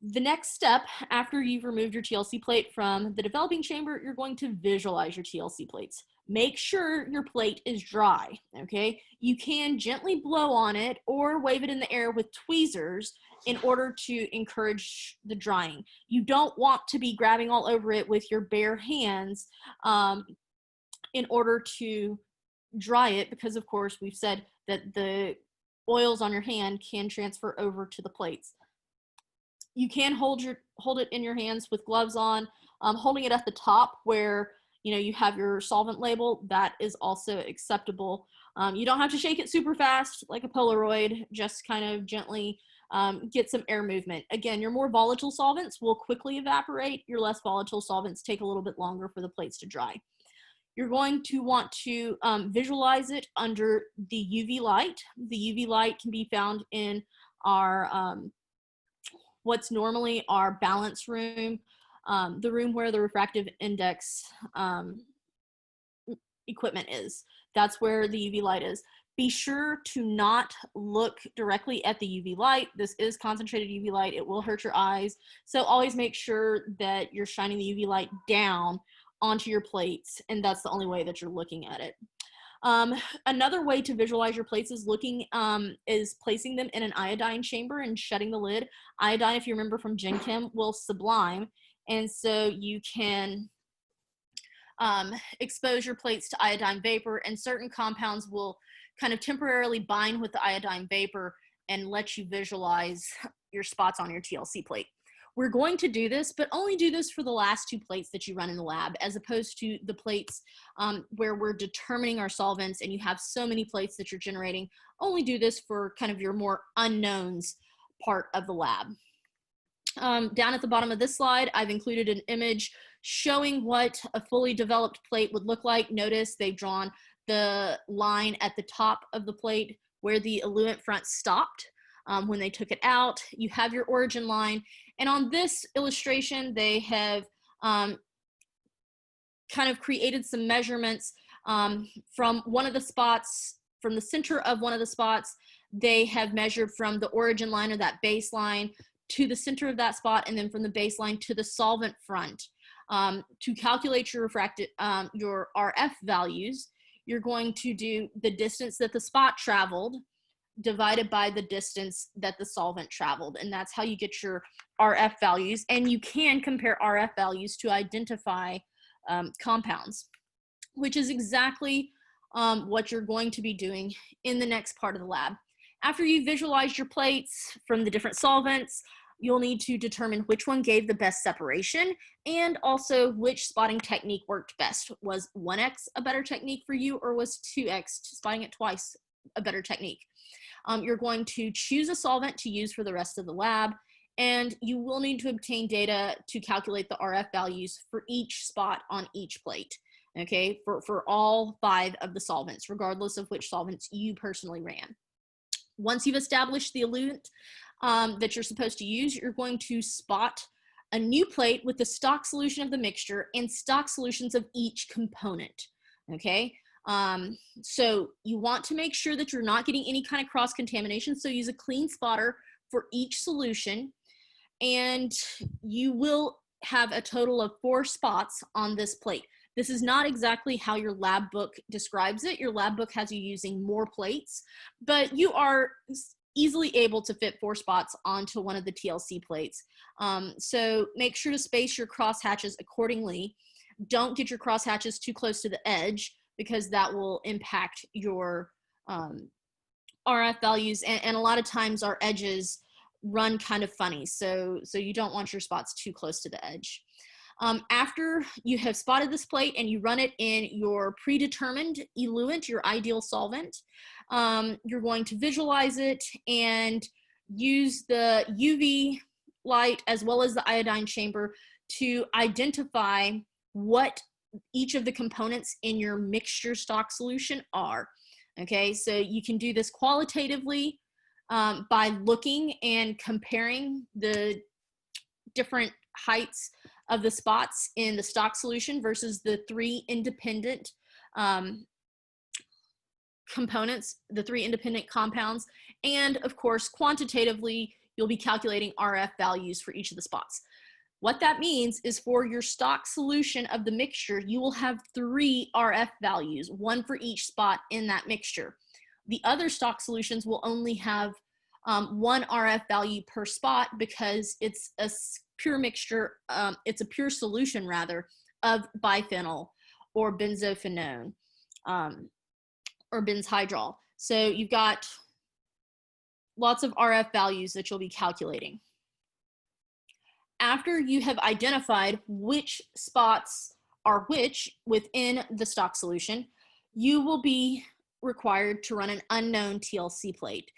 The next step, after you've removed your TLC plate from the developing chamber, you're going to visualize your TLC plates. Make sure your plate is dry, okay? You can gently blow on it or wave it in the air with tweezers in order to encourage the drying. You don't want to be grabbing all over it with your bare hands in order to dry it, because of course we've said that the oils on your hand can transfer over to the plates. You can hold it in your hands with gloves on. Holding it at the top where you have your solvent label, that is also acceptable. You don't have to shake it super fast like a Polaroid, just kind of gently get some air movement. Again, your more volatile solvents will quickly evaporate. Your less volatile solvents take a little bit longer for the plates to dry. You're going to want to visualize it under the UV light. The UV light can be found in our what's normally our balance room, the room where the refractive index equipment is. That's where the UV light is. Be sure to not look directly at the UV light. This is concentrated UV light. It will hurt your eyes. So always make sure that you're shining the UV light down onto your plates, and that's the only way that you're looking at it. Another way to visualize your plates is placing them in an iodine chamber and shutting the lid. Iodine, if you remember from Gen Chem, will sublime, and so you can expose your plates to iodine vapor, and certain compounds will kind of temporarily bind with the iodine vapor and let you visualize your spots on your TLC plate. We're going to do this, but only do this for the last two plates that you run in the lab, as opposed to the plates where we're determining our solvents and you have so many plates that you're generating. Only do this for kind of your more unknowns part of the lab. Down at the bottom of this slide, I've included an image showing what a fully developed plate would look like. Notice they've drawn the line at the top of the plate where the eluent front stopped. When they took it out, you have your origin line. And on this illustration, they have kind of created some measurements from one of the spots, from the center of one of the spots. They have measured from the origin line, or that baseline, to the center of that spot, and then from the baseline to the solvent front. To calculate your your RF values, you're going to do the distance that the spot traveled divided by the distance that the solvent traveled, and that's how you get your RF values. And you can compare RF values to identify compounds, which is exactly what you're going to be doing in the next part of the lab. After you visualize your plates from the different solvents, you'll need to determine which one gave the best separation, and also which spotting technique worked best. Was 1x a better technique for you, or was 2x, spotting it twice, a better technique? You're going to choose a solvent to use for the rest of the lab, and you will need to obtain data to calculate the RF values for each spot on each plate, okay, for all 5 of the solvents, regardless of which solvents you personally ran. Once you've established the eluent that you're supposed to use, you're going to spot a new plate with the stock solution of the mixture and stock solutions of each component, okay? So you want to make sure that you're not getting any kind of cross-contamination, so use a clean spotter for each solution, and you will have a total of 4 spots on this plate. This is not exactly how your lab book describes it. Your lab book has you using more plates, but you are easily able to fit 4 spots onto one of the TLC plates. So make sure to space your crosshatches accordingly. Don't get your crosshatches too close to the edge, because that will impact your RF values. And a lot of times our edges run kind of funny, so you don't want your spots too close to the edge. After you have spotted this plate and you run it in your predetermined eluent, your ideal solvent, you're going to visualize it and use the UV light as well as the iodine chamber to identify what each of the components in your mixture stock solution are. Okay, so you can do this qualitatively by looking and comparing the different heights of the spots in the stock solution versus the 3 independent components, the 3 independent compounds. And of course, quantitatively, you'll be calculating RF values for each of the spots. What that means is for your stock solution of the mixture, you will have 3 RF values, 1 for each spot in that mixture. The other stock solutions will only have 1 RF value per spot because it's a pure mixture, it's a pure solution rather, of biphenyl or benzophenone or benzhydrol. So you've got lots of RF values that you'll be calculating. After you have identified which spots are which within the stock solution, you will be required to run an unknown TLC plate.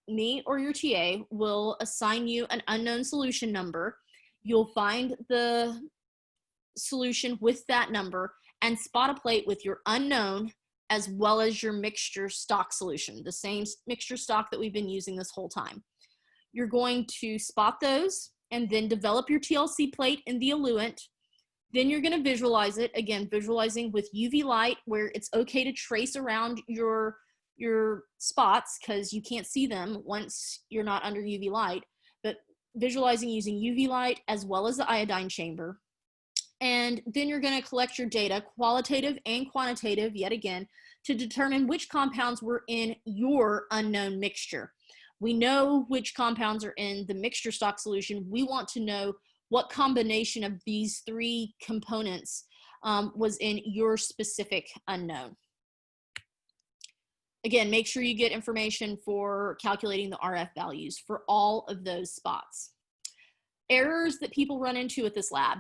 Me or your TA will assign you an unknown solution number. You'll find the solution with that number and spot a plate with your unknown as well as your mixture stock solution, the same mixture stock that we've been using this whole time. You're going to spot those and then develop your TLC plate in the eluent. Then you're going to visualize it, again, visualizing with UV light where it's okay to trace around your spots because you can't see them once you're not under UV light, but visualizing using UV light as well as the iodine chamber. And then you're going to collect your data, qualitative and quantitative, yet again, to determine which compounds were in your unknown mixture. We know which compounds are in the mixture stock solution. We want to know what combination of these 3 components was in your specific unknown. Again, make sure you get information for calculating the RF values for all of those spots. Errors that people run into with this lab.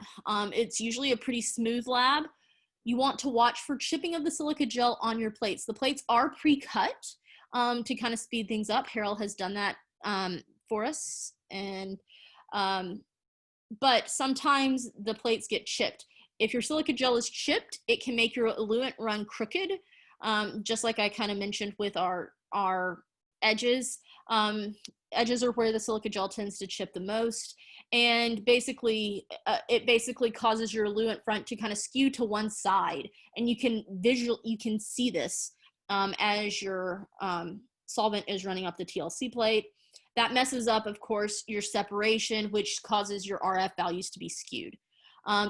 It's usually a pretty smooth lab. You want to watch for chipping of the silica gel on your plates. The plates are pre-cut to kind of speed things up. Harold has done that for us. And but sometimes the plates get chipped. If your silica gel is chipped, it can make your eluent run crooked, just like I kind of mentioned with our edges. Edges are where the silica gel tends to chip the most. And basically, it basically causes your eluent front to kind of skew to one side. And you can see this as your solvent is running up the TLC plate. That messes up, of course, your separation, which causes your RF values to be skewed.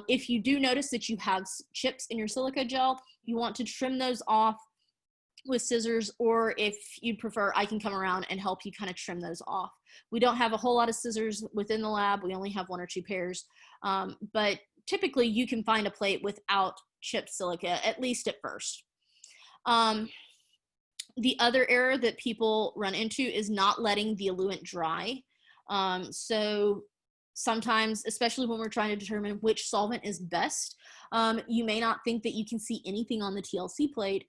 If you do notice that you have chips in your silica gel, you want to trim those off with scissors, or if you'd prefer, I can come around and help you kind of trim those off. We don't have a whole lot of scissors within the lab. We only have 1 or 2 pairs, but typically you can find a plate without chipped silica, at least at first. The other error that people run into is not letting the eluent dry. So sometimes, especially when we're trying to determine which solvent is best, you may not think that you can see anything on the TLC plate.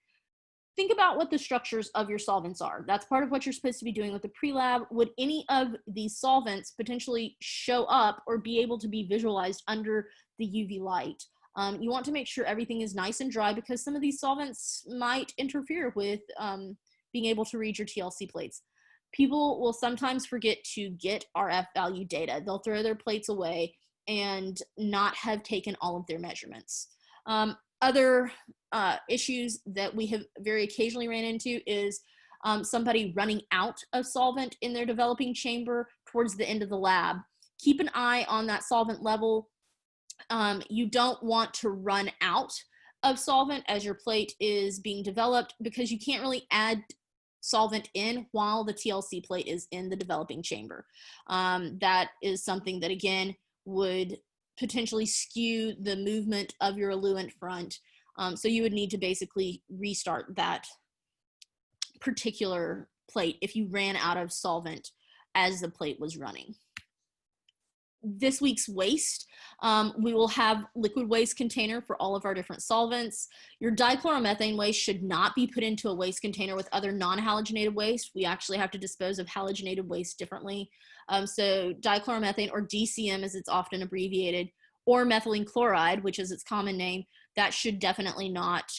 Think about what the structures of your solvents are. That's part of what you're supposed to be doing with the pre-lab. Would any of these solvents potentially show up or be able to be visualized under the UV light? You want to make sure everything is nice and dry because some of these solvents might interfere with being able to read your TLC plates. People will sometimes forget to get RF value data. They'll throw their plates away and not have taken all of their measurements. Other issues that we have very occasionally ran into is somebody running out of solvent in their developing chamber towards the end of the lab. Keep an eye on that solvent level. You don't want to run out of solvent as your plate is being developed because you can't really add solvent in while the TLC plate is in the developing chamber. That is something that, again, would potentially skew the movement of your eluent front. So you would need to basically restart that particular plate if you ran out of solvent as the plate was running. This week's waste, we will have liquid waste container for all of our different solvents. Your dichloromethane waste should not be put into a waste container with other non-halogenated waste. We actually have to dispose of halogenated waste differently. So dichloromethane, or DCM as it's often abbreviated, or methylene chloride, which is its common name, that should definitely not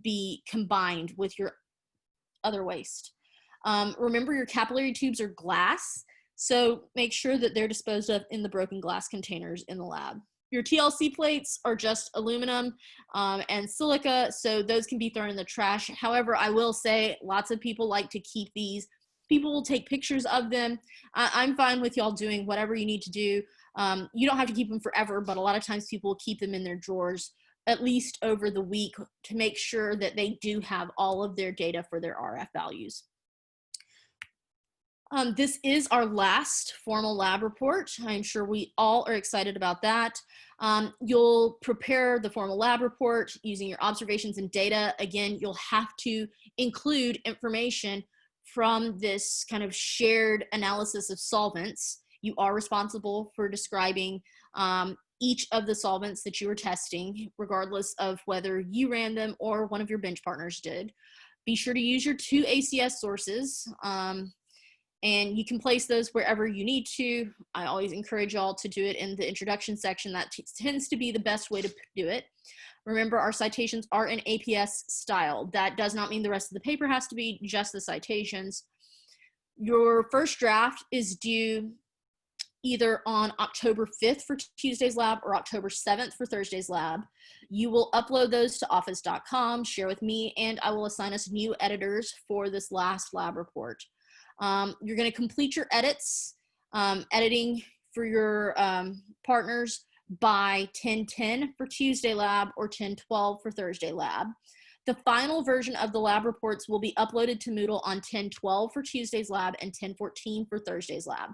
be combined with your other waste. Remember, your capillary tubes are glass, so make sure that they're disposed of in the broken glass containers in the lab. Your TLC plates are just aluminum and silica, so those can be thrown in the trash. However, I will say lots of people like to keep these People will take pictures of them. I'm fine with y'all doing whatever you need to do. You don't have to keep them forever, but a lot of times people keep them in their drawers at least over the week to make sure that they do have all of their data for their RF values. This is our last formal lab report. I'm sure we all are excited about that. You'll prepare the formal lab report using your observations and data. Again, you'll have to include information from this kind of shared analysis of solvents. You are responsible for describing each of the solvents that you were testing, regardless of whether you ran them or one of your bench partners did. Be sure to use your 2 ACS sources. And you can place those wherever you need to. I always encourage y'all to do it in the introduction section. That tends to be the best way to do it. Remember, our citations are in APS style. That does not mean the rest of the paper has to be, just the citations. Your first draft is due either on October 5th for Tuesday's lab or October 7th for Thursday's lab. You will upload those to office.com, share with me, and I will assign us new editors for this last lab report. You're going to complete your edits, editing for your partners by 10:10 for Tuesday lab or 10:12 for Thursday lab. The final version of the lab reports will be uploaded to Moodle on 10:12 for Tuesday's lab and 10:14 for Thursday's lab.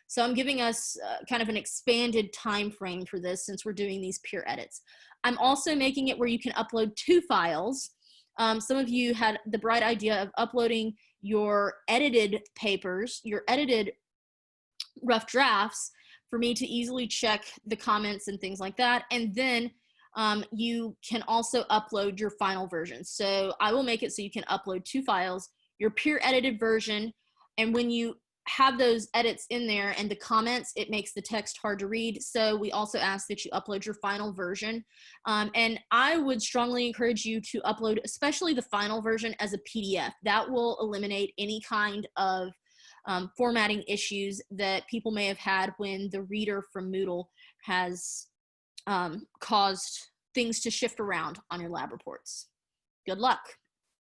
So I'm giving us kind of an expanded time frame for this since we're doing these peer edits. I'm also making it where you can upload 2 files. Some of you had the bright idea of uploading your edited papers, your edited rough drafts, for me to easily check the comments and things like that. And then you can also upload your final version. So I will make it so you can upload 2 files, your peer edited version, and when you have those edits in there and the comments, it makes the text hard to read. So we also ask that you upload your final version. And I would strongly encourage you to upload, especially the final version, as a PDF. That will eliminate any kind of formatting issues that people may have had when the reader from Moodle has caused things to shift around on your lab reports. Good luck.